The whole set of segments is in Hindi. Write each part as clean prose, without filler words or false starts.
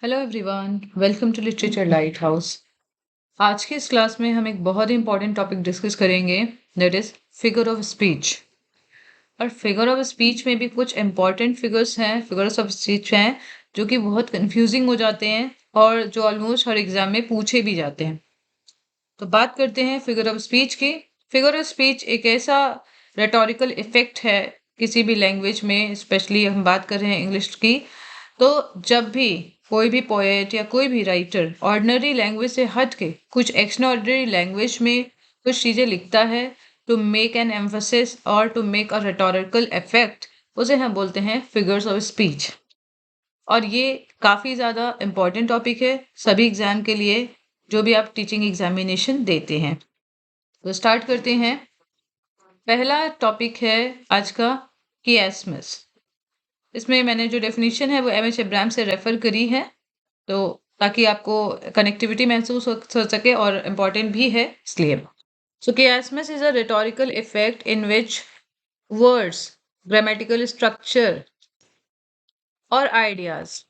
Hello everyone, welcome to literature lighthouse. आज की इस क्लास में हम एक बहुत ही इंपॉर्टेंट टॉपिक डिस्कस करेंगे, that is figure of speech. और फिगर ऑफ स्पीच में भी कुछ इंपॉर्टेंट फिगर्स ऑफ स्पीच हैं जो कि बहुत कंफ्यूजिंग हो जाते हैं और जो ऑलमोस्ट हर एग्जाम में पूछे भी जाते हैं। तो बात करते हैं फिगर ऑफ स्पीच की। फिगर ऑफ स्पीच एक ऐसा रेटोरिकल इफेक्ट है किसी भी लैंग्वेज में, स्पेशली हम बात कर रहे हैं इंग्लिश की। तो जब भी कोई भी पोएट या कोई भी राइटर ऑर्डिनरी लैंग्वेज से हट के कुछ एक्स्ट्रा ऑर्डिनरी लैंग्वेज में कुछ चीज़ें लिखता है टू मेक एन एम्फोसिस और to make a rhetorical effect, उसे हम बोलते हैं फिगर्स ऑफ स्पीच। और ये काफ़ी ज़्यादा इम्पॉर्टेंट टॉपिक है सभी एग्जाम के लिए, जो भी आप टीचिंग एग्जामिनेशन देते हैं। तो स्टार्ट करते हैं। पहला टॉपिक है आज का कियास्मस। इसमें मैंने जो डेफिनेशन है वो एम एच एब्राहम से रेफर करी है, तो ताकि आपको कनेक्टिविटी महसूस हो सके और इम्पॉर्टेंट भी है इसलिए। So chiasmus is a rhetorical effect in which words, grammatical structure और ideas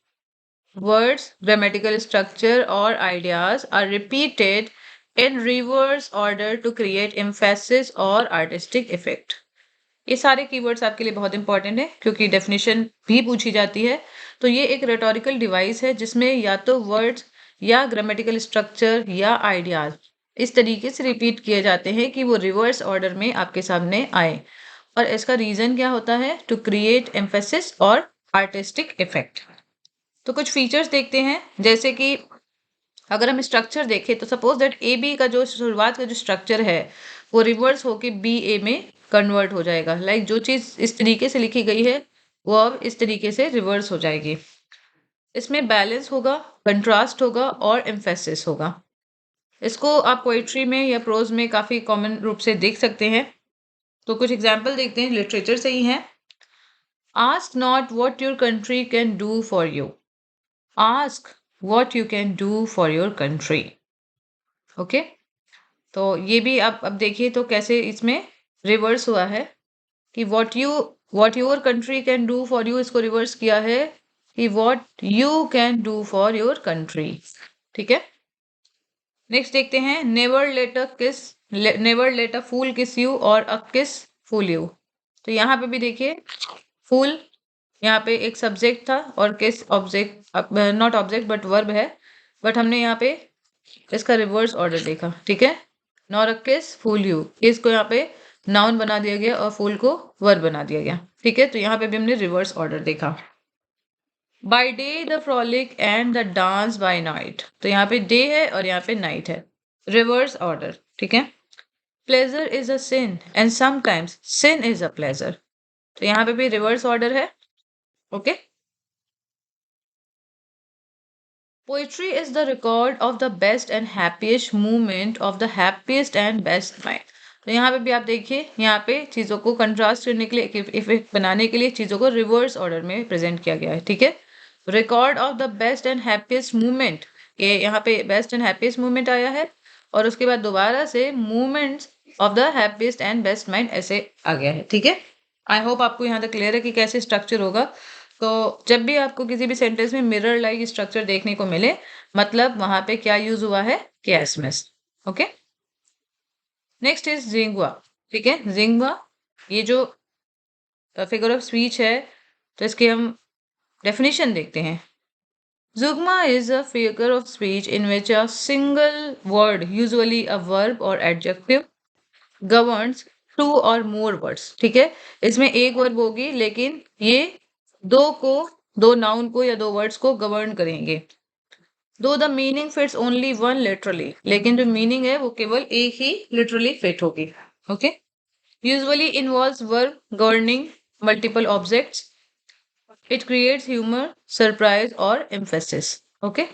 grammatical structure or ideas are repeated in reverse order to create emphasis or artistic effect. ये सारे कीवर्ड्स आपके लिए बहुत इंपॉर्टेंट है क्योंकि डेफिनेशन भी पूछी जाती है। तो ये एक रेटोरिकल डिवाइस है जिसमें या तो वर्ड्स या ग्रामेटिकल स्ट्रक्चर या आइडियाज इस तरीके से रिपीट किए जाते हैं कि वो रिवर्स ऑर्डर में आपके सामने आए। और इसका रीजन क्या होता है? टू क्रिएट एम्फेसिस और आर्टिस्टिक इफेक्ट। तो कुछ फीचर्स देखते हैं, जैसे कि अगर हम स्ट्रक्चर देखें तो सपोज दैट ए बी का जो शुरुआत का जो स्ट्रक्चर है वो रिवर्स होके बी ए में कन्वर्ट हो जाएगा। लाइक जो चीज़ इस तरीके से लिखी गई है वो अब इस तरीके से रिवर्स हो जाएगी। इसमें बैलेंस होगा, कंट्रास्ट होगा और एम्फेसिस होगा। इसको आप पोइट्री में या प्रोज में काफ़ी कॉमन रूप से देख सकते हैं। तो कुछ एग्जाम्पल देखते हैं, लिटरेचर से ही हैं। Ask not what your country can do for you, ask what you can do for your country। Okay, तो ये भी आप अब देखिए तो कैसे इसमें रिवर्स हुआ है कि what your country can do for you, इसको रिवर्स किया है कि what you can do for your country। ठीक है, नेक्स्ट देखते हैं। नेवर लेट अ फूल किस यू और अ किस फूल यू। तो यहाँ पे भी देखिए, फूल यहाँ पे एक सब्जेक्ट था और किस object, not object but verb है, बट हमने यहाँ पे इसका रिवर्स ऑर्डर देखा। ठीक है, नॉर अ किस फूल यू, किस को यहाँ पे नाउन बना दिया गया और फूल को वर्ब बना दिया गया। ठीक है, तो यहाँ पे भी हमने रिवर्स ऑर्डर देखा। By day the frolic and the dance bye night, तो यहाँ पे डे है और यहाँ पे नाइट है, रिवर्स ऑर्डर। ठीक है, pleasure is a sin and sometimes sin is a pleasure, तो यहाँ पे भी रिवर्स ऑर्डर है। Okay, poetry is the record of the best and happiest movement of the happiest and best mind. तो यहाँ पे भी आप देखिए, यहाँ पे चीज़ों को कंट्रास्ट करने के लिए, इफेक्ट बनाने के लिए चीज़ों को रिवर्स ऑर्डर में प्रेजेंट किया गया है। ठीक है, record of the best and happiest movement, ये यहाँ पे बेस्ट एंड हैप्पीएस्ट मूवमेंट आया है और उसके बाद दोबारा से movements of the happiest and best mind ऐसे आ गया है। ठीक है, आई होप आपको यहाँ तक क्लियर है कि कैसे स्ट्रक्चर होगा। तो जब भी आपको किसी भी सेंटेंस में मिरर लाइक स्ट्रक्चर देखने को मिले, मतलब वहां पे क्या यूज हुआ है? कियास्मस। ओके, नेक्स्ट इज जिंगवा। ठीक है, जिंगवा ये जो फिगर ऑफ स्पीच है, तो इसके हम डेफिनेशन देखते हैं। Zugma is a figure of speech in which a single word, usually a verb or adjective, governs two or more words। ठीक है, इसमें एक वर्ब होगी लेकिन ये दो नाउन को या दो वर्ड्स को गवर्न करेंगे। Though the meaning fits only one literally, लेकिन जो मीनिंग है वो केवल एक ही लिटरली फिट होगी। Okay, usually involves verb governing multiple objects, it creates humour, surprise और emphasis. Okay,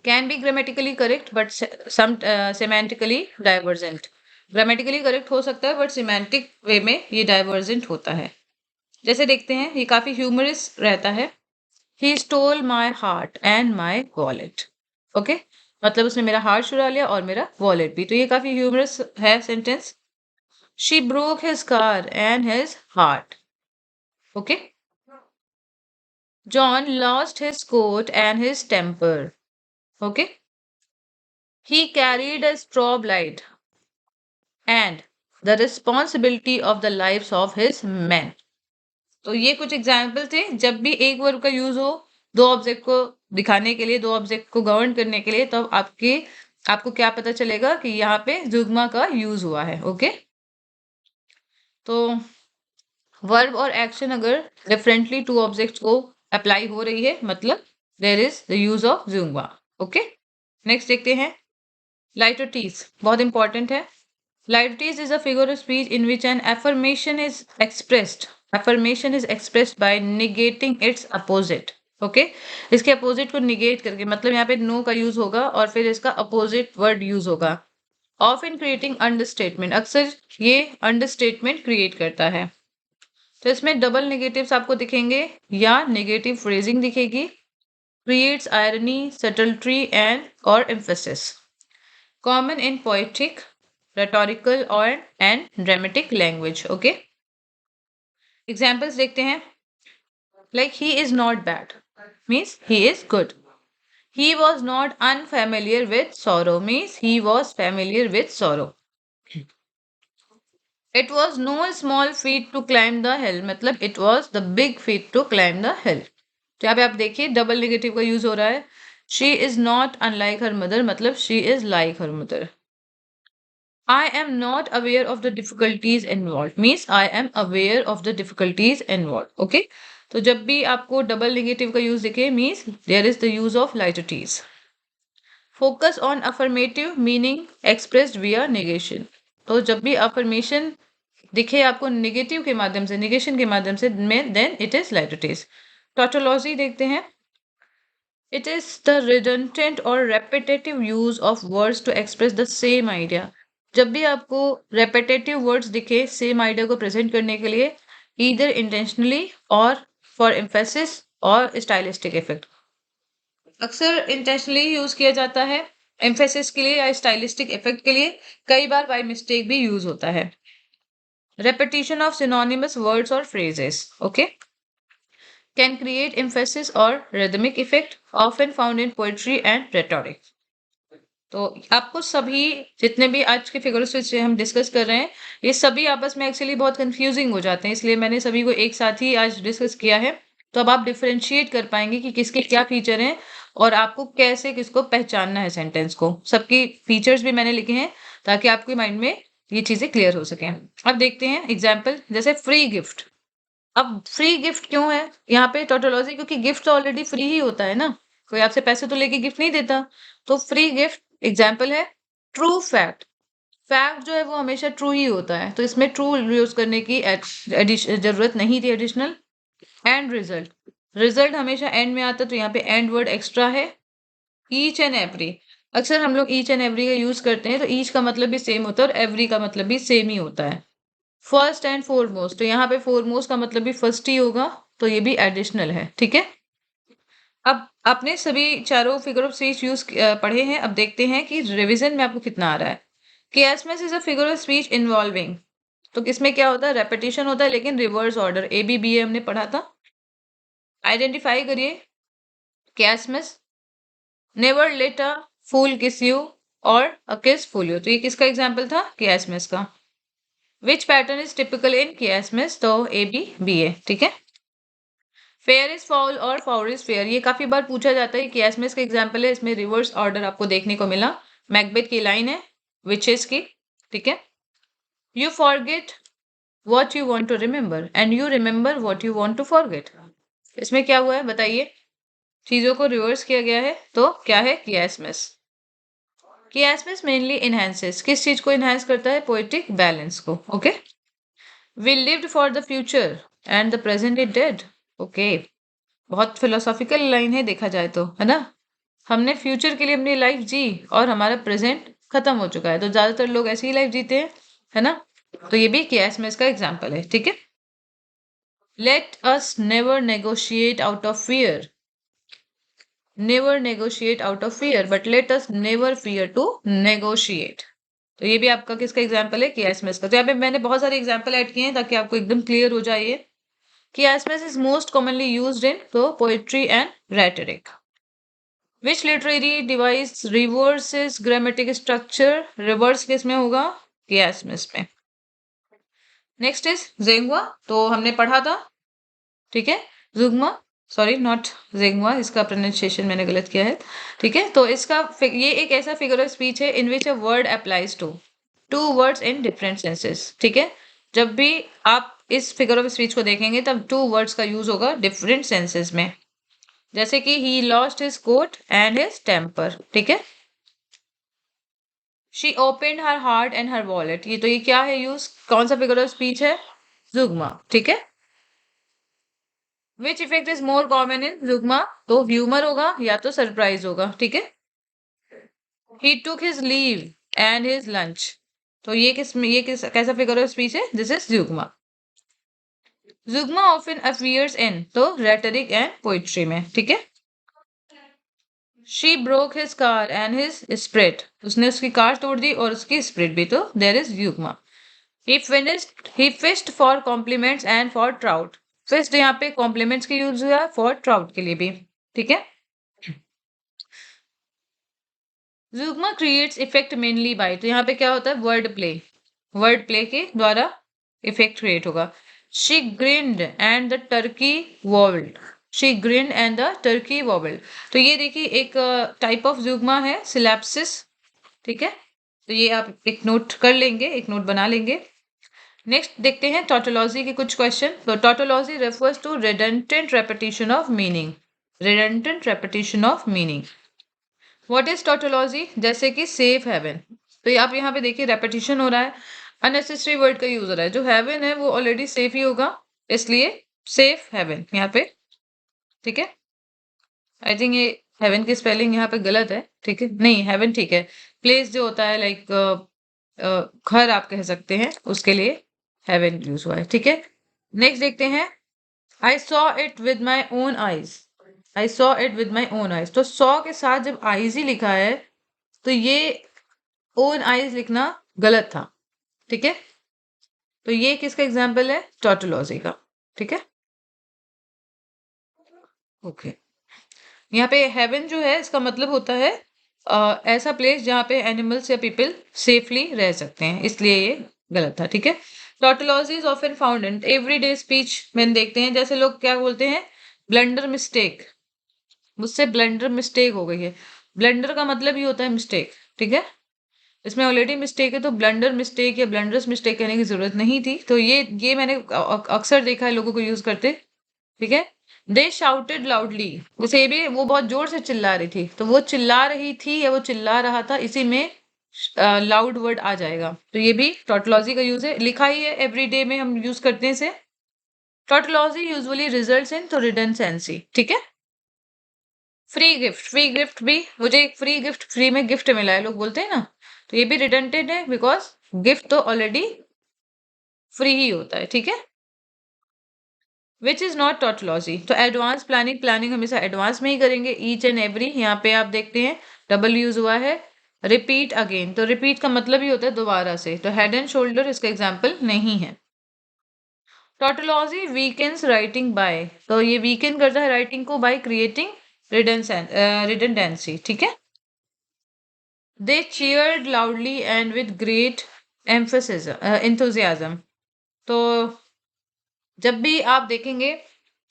can be grammatically correct but some semantically divergent. Grammatically correct हो सकता है बट सिमेंटिक वे में ये डाइवर्जेंट होता है। जैसे देखते हैं, ये काफी ह्यूमरस रहता है। He stole my heart and my wallet। Okay, मतलब उसने मेरा हार्ट चुरा लिया और मेरा वॉलेट भी, तो ये काफी ह्यूमरस है sentence. She broke his car and his heart। Okay, John lost his coat and his temper. Okay. He carried a strobe light and the responsibility of the lives of his men. तो ये कुछ एग्जाम्पल थे जब भी एक वर्ब का यूज हो दो ऑब्जेक्ट को दिखाने के लिए, दो ऑब्जेक्ट को गवर्न करने के लिए, तब आपको क्या पता चलेगा कि यहाँ पे जुग्मा का यूज हुआ है। ओके, तो वर्ब और एक्शन अगर डिफरेंटली टू ऑब्जेक्ट्स को अप्लाई हो रही है, मतलब there is the use of zeugma. Okay, next देखते हैं लाइटोटीज, बहुत इंपॉर्टेंट है। Liturgies is a figure of speech in which an affirmation is expressed. Affirmation is expressed by negating its opposite. Okay? इसके अपोजिट को निगेट करके, मतलब यहाँ पे नो का यूज होगा और फिर इसका अपोजिट वर्ड यूज होगा। Often creating understatement. अक्सर ये अंडरस्टेटमेंट क्रिएट करता है। तो इसमें डबल नेगेटिव्स आपको दिखेंगे या नेगेटिव फ्रेजिंग दिखेगी। Creates irony, subtlety और emphasis. Common in poetic, rhetorical and dramatic language. Okay, examples देखते हैं। Like he is not bad means he is good. He was not unfamiliar with sorrow means he was familiar with sorrow. It was no small feat to climb the hill, मतलब it was the big feat to climb the hill. तो यहाँ पे आप देखिए डबल नेगेटिव का यूज हो रहा है। She is not unlike her mother, मतलब she is like her mother. I am not aware of the difficulties involved means I am aware of the difficulties involved. Okay, तो जब भी आपको डबल नेगेटिव का यूज दिखे means there is the use of litotes. Focus on affirmative meaning expressed via negation, तो जब भी अफर्मेशन दिखे आपको नेगेटिव के माध्यम से, नेगेशन के माध्यम से, देन इट इज लाइटोटीज। टॉटोलॉजी देखते हैं। It is the redundant or repetitive use of words to express the same idea. जब भी आपको रेपिटेटिव वर्ड्स दिखे सेम आइडिया को प्रेजेंट करने के लिए, ईदर इंटेंशनली और फॉर एम्फेसिस और स्टाइलिस्टिक इफेक्ट। अक्सर इंटेंशनली यूज किया जाता है एम्फेसिस के लिए या स्टाइलिस्टिक इफेक्ट के लिए, कई बार बाय मिस्टेक भी यूज होता है। रेपिटेशन ऑफ सिनोनिमस वर्ड्स और phrases, okay, can create emphasis और rhythmic effect, often found in poetry and rhetoric. तो आपको सभी जितने भी आज के फिगर स्विच हम डिस्कस कर रहे हैं, ये सभी आपस में एक्चुअली बहुत कंफ्यूजिंग हो जाते हैं, इसलिए मैंने सभी को एक साथ ही आज डिस्कस किया है। तो अब आप डिफरेंशिएट कर पाएंगे कि किसके क्या फीचर हैं और आपको कैसे किसको पहचानना है सेंटेंस को। सबकी फीचर्स भी मैंने लिखे हैं ताकि आपके माइंड में ये चीजें क्लियर हो सके। अब देखते हैं एग्जाम्पल, जैसे फ्री गिफ्ट। अब फ्री गिफ्ट क्यों है यहाँ पे टोटोलॉजी, क्योंकि गिफ्ट तो ऑलरेडी फ्री ही होता है ना, कोई आपसे पैसे तो लेके गिफ्ट नहीं देता। तो फ्री गिफ्ट एग्जाम्पल है। ट्रू फैक्ट, फैक्ट जो है वो हमेशा ट्रू ही होता है, तो इसमें ट्रू यूज करने की जरूरत नहीं थी एडिशनल। एंड रिजल्ट, रिजल्ट हमेशा एंड में आता है, तो यहाँ पे एंड वर्ड एक्स्ट्रा है। ईच एंड एवरी, अक्सर हम लोग ईच एंड एवरी का यूज करते हैं, तो ईच का मतलब भी सेम होता है और एवरी का मतलब भी सेम ही होता है। फर्स्ट एंड फोरमोस्ट, तो यहाँ पे फोरमोस्ट का मतलब भी फर्स्ट ही होगा, तो ये भी एडिशनल है। ठीक है, अब आपने सभी चारों फिगर ऑफ स्पीच यूज पढ़े हैं। अब देखते हैं कि रिवीजन में आपको कितना आ रहा है। Chiasmus is a figure of speech involving, तो किसमें क्या होता है, रेपिटेशन होता है लेकिन reverse order, A B B A हमने पढ़ा था। आइडेंटिफाई करिए कियासमस। नेवर लेट अ फूल किस यू और अ किस फूल यू, तो ये किसका एग्जाम्पल था, कियासमस का। विच पैटर्न इज टिपिकल इन कियासमस, तो ए बी बी ए। ठीक है, फेयर इज फाउल और फाउल इज फेयर, ये काफी बार पूछा जाता है। कियासमस का एग्जाम्पल है, इसमें रिवर्स ऑर्डर आपको देखने को मिला। मैकबेथ की लाइन है विचेस की। ठीक है, you forget what you want to remember and you remember what you want to forget, इसमें क्या हुआ है बताइए, चीजों को रिवर्स किया गया है, तो क्या है कियासमस। कियासमस मेनली इनहेंसेस, किस चीज को इनहेंस करता है, पोएटिक बैलेंस को। Okay, we lived for the future and the present is dead. Okay, बहुत फिलोसॉफिकल लाइन है देखा जाए तो, है ना। हमने फ्यूचर के लिए अपनी लाइफ जी और हमारा प्रेजेंट खत्म हो चुका है, तो ज्यादातर लोग ऐसी ही लाइफ जीते हैं, है ना। तो ये भी कियासमस का एग्जाम्पल है। ठीक है, let us never negotiate out of fear, never negotiate out of fear but let us never fear to negotiate, तो ये भी आपका किसका एग्जाम्पल है, कियासमस का। तो यहाँ पे मैंने बहुत सारे एग्जाम्पल ऐड किए हैं ताकि आपको एकदम क्लियर हो जाए। Chiasmus is most commonly used in poetry and rhetoric. Which literary device reverses grammatic structure? Reverse किस में होगा? chiasmus में. नेक्स्ट इज जेंगवा, तो हमने पढ़ा था, ठीक है. जुगमा, सॉरी नॉट जेंगवा, इसका प्रोनाउंसिएशन मैंने गलत किया है, ठीक है. तो इसका ये एक ऐसा फिगर ऑफ स्पीच है in which a word applies to two words in different senses, ठीक है. जब भी आप इस फिगर ऑफ स्पीच को देखेंगे तब टू वर्ड्स का यूज होगा डिफरेंट सेंसेस में, जैसे कि he lost his coat and his temper, ठीक है. She opened her heart and her wallet, ये तो ये क्या है यूज, कौन सा फिगर ऑफ स्पीच है? जुगमा, ठीक है. Which effect is more common in zeugma? तो ह्यूमर होगा या तो सरप्राइज होगा, ठीक है. He took his leave and his lunch, तो ये किस कैसा फिगर ऑफ स्पीच है? This is zeugma. Zeugma often appears in तो रेटरिक एंड पोइट्री में, ठीक है. She broke his car and his spirit, उसने उसकी कार तोड़ दी और उसकी स्प्रिट भी, तो there is zeugma. He fished for compliments and for trout, fished यहाँ पे कॉम्प्लीमेंट्स के यूज हुआ, फॉर ट्राउट के लिए भी, ठीक है. जुगमा क्रिएट्स इफेक्ट मेनली बाय, तो यहाँ पे क्या होता है? वर्ड प्ले के द्वारा इफेक्ट क्रिएट होगा. She grinned and the turkey wobbled, she grinned and the turkey wobbled, तो ये देखिए एक टाइप ऑफ जुगमा है, सिलैप्सिस, ठीक है. तो ये आप एक नोट कर लेंगे, एक नोट बना लेंगे. नेक्स्ट देखते हैं टॉटोलॉजी के कुछ क्वेश्चन. तो tautology refers to redundant repetition of meaning, redundant repetition of meaning. What is tautology? जैसे कि सेफ हेवन, तो ये आप यहाँ पे देखिए रेपिटेशन हो रहा है, अननेसेसरी वर्ड का यूज हो रहा है. जो हेवन है वो ऑलरेडी सेफ ही होगा, इसलिए सेफ हेवन यहाँ पे, ठीक है. आई थिंक ये हेवन की स्पेलिंग यहाँ पे गलत है, ठीक है. नहीं, हेवन ठीक है. प्लेस जो होता है लाइक घर आप कह सकते हैं, उसके लिए हेवन यूज हुआ है, ठीक है. नेक्स्ट देखते हैं. I saw it with my own eyes, I saw it with my own eyes, तो सॉ के साथ जब आईज ही लिखा है तो ये ओन आईज लिखना गलत था, ठीक है. तो ये किसका एग्जाम्पल है? टॉटोलॉजी का, ठीक है. ओके. यहाँ पे हेवन जो है इसका मतलब होता है ऐसा प्लेस जहाँ पे एनिमल्स या पीपल सेफली रह सकते हैं, इसलिए ये गलत था, ठीक है. Tautology is often found in everyday speech में देखते हैं, जैसे लोग क्या बोलते हैं? ब्लंडर मिस्टेक, मुझसे ब्लंडर मिस्टेक हो गई है. ब्लंडर का मतलब ही होता है मिस्टेक, ठीक है. इसमें ऑलरेडी मिस्टेक है तो ब्लंडर मिस्टेक या ब्लंडर्स मिस्टेक कहने की जरूरत नहीं थी, तो ये मैंने अक्सर देखा है लोगों को यूज करते, ठीक है. दे शाउटेड लाउडली, जैसे ये भी वो बहुत जोर से चिल्ला रही थी, तो वो चिल्ला रही थी या वो चिल्ला रहा था, इसी में लाउड वर्ड आ जाएगा, तो ये भी टॉटोलॉजी का यूज है. लिखा ही है, एवरीडे में हम यूज करते हैं इसे. टॉटोलॉजी यूजुअली रिजल्ट्स इन तो रिडंडेंसी, ठीक है. फ्री गिफ्ट भी, मुझे एक फ्री गिफ्ट, फ्री में गिफ्ट मिला है लोग बोलते हैं ना, तो ये भी रिडंडेंट है बिकॉज गिफ्ट तो ऑलरेडी फ्री ही होता है, ठीक है. विच इज नॉट टॉटोलॉजी, तो एडवांस प्लानिंग, प्लानिंग हमेशा एडवांस में ही करेंगे. ईच एंड एवरी, यहाँ पे आप देखते हैं डबल यूज हुआ है. रिपीट अगेन, तो रिपीट का मतलब ही होता है दोबारा से, तो हेड एंड शोल्डर इसका एग्जाम्पल नहीं है. टॉटोलॉजी वीकेंस राइटिंग बाय, तो ये वीकेन करता है राइटिंग को बाय क्रिएटिंग रिडंडेंसी, ठीक है. They cheered loudly and with great emphasis enthusiasm, तो जब भी आप देखेंगे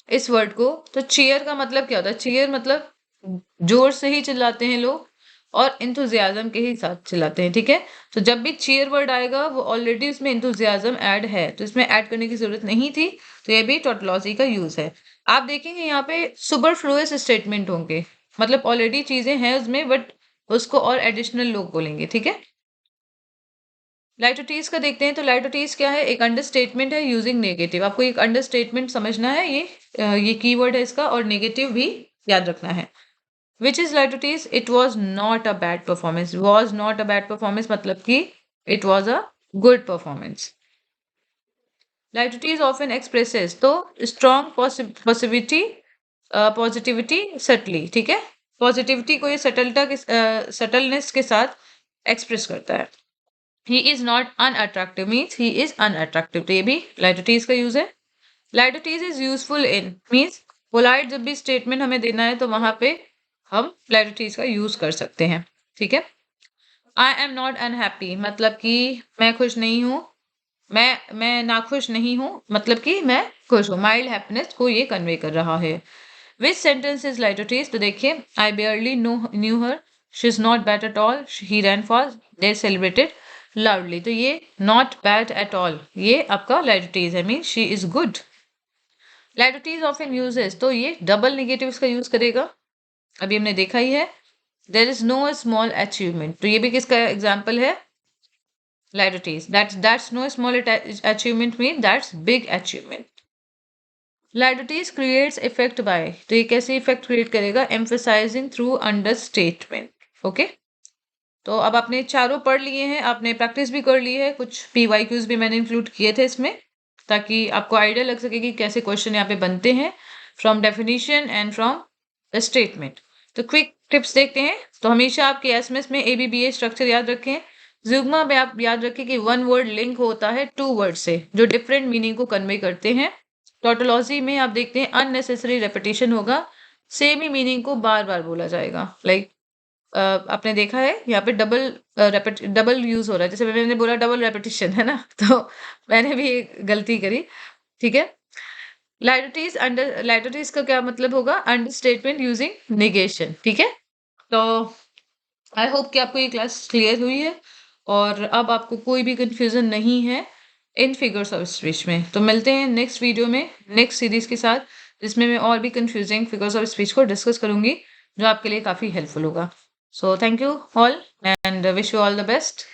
इस वर्ड को, तो चीयर का मतलब क्या होता है? चीयर मतलब जोर से ही चिल्लाते हैं लोग और इंथुजियाज्म के ही साथ चिल्लाते हैं, ठीक है. तो जब भी चीयर वर्ड आएगा वो ऑलरेडी उसमें इंथुजियाज्म ऐड है, तो इसमें ऐड करने की जरूरत नहीं थी, तो ये भी टॉटोलॉजी का यूज है. आप देखेंगे यहाँ पे सुपरफ्लुअस स्टेटमेंट होंगे, मतलब ऑलरेडी चीजें हैं उसमें बट उसको और एडिशनल लोग बोलेंगे, ठीक है. लाइटोटीज का देखते हैं, तो लाइटोटीज क्या है? एक अंडरस्टेटमेंट है यूजिंग नेगेटिव, आपको एक अंडरस्टेटमेंट समझना है, ये कीवर्ड है इसका, और नेगेटिव भी याद रखना है. Which is litotes? It was not a bad performance, was not a bad performance मतलब कि it was a good performance. Litotes often expresses, तो स्ट्रॉन्ग पॉजिटिविटी सटली, ठीक है. पॉजिटिविटी को ये सटलनेस के साथ एक्सप्रेस करता है. He is not unattractive means he is unattractive, तो ये भी लाइटोटीज का यूज है. Litotes is useful in means polite जब भी स्टेटमेंट हमें देना है तो वहां पे हम लाइटोटीज का यूज कर सकते हैं। ठीक है। आई एम नॉट अनहैप्पी मतलब कि मैं खुश नहीं हूँ, मैं नाखुश नहीं हूँ मतलब कि मैं खुश हूँ। माइल्ड हैप्पीनेस को ये कन्वे कर रहा है। Which sentence is litotes? तो देखिए, I barely knew her, she is not bad at all, he ran fast, they celebrated loudly. तो ये नॉट बैड एट ऑल ये आपका लाइटोटीज है, mean she is good. Litotes often uses, तो ये डबल निगेटिव्स का यूज करेगा, अभी हमने देखा ही है। There is no small achievement, तो ये भी किसका एग्जाम्पल है? Litotes. That's no small achievement mean that's big achievement. Litotes creates effect by, तो ये कैसे इफेक्ट क्रिएट करेगा? Emphasizing through understatement. ओके, तो अब आपने चारों पढ़ लिए हैं, आपने प्रैक्टिस भी कर ली है, कुछ PYQs भी मैंने इंक्लूड किए थे इसमें, ताकि आपको आइडिया लग सके कि कैसे क्वेश्चन यहाँ पे बनते हैं from definition and from the statement. तो क्विक टिप्स देखते हैं। तो हमेशा आपके एसएमएस में ABBA स्ट्रक्चर याद रखें। जुग्मा में आप याद रखें कि वन वर्ड लिंक होता है टू वर्ड से जो डिफरेंट मीनिंग को कन्वे करते हैं। टोटोलॉजी में आप देखते हैं अननेसेसरी रेपिटेशन होगा, सेम ही मीनिंग को बार बार बोला जाएगा। लाइक आपने देखा है यहाँ पे डबल यूज हो रहा है, जैसे मैंने बोला डबल रेपिटेशन है ना, तो मैंने भी एक गलती करी। ठीक है। लाइटोटीज का क्या मतलब होगा? Understatement using negation. ठीक है। तो आई होप कि आपको ये क्लास क्लियर हुई है और अब आपको कोई भी कंफ्यूजन नहीं है इन फिगर्स ऑफ स्पीच में। तो मिलते हैं नेक्स्ट वीडियो में नेक्स्ट सीरीज के साथ, जिसमें मैं और भी कंफ्यूजिंग फिगर्स ऑफ स्पीच को डिस्कस करूंगी, जो आपके लिए काफ़ी हेल्पफुल होगा। So thank you all and wish you all the best.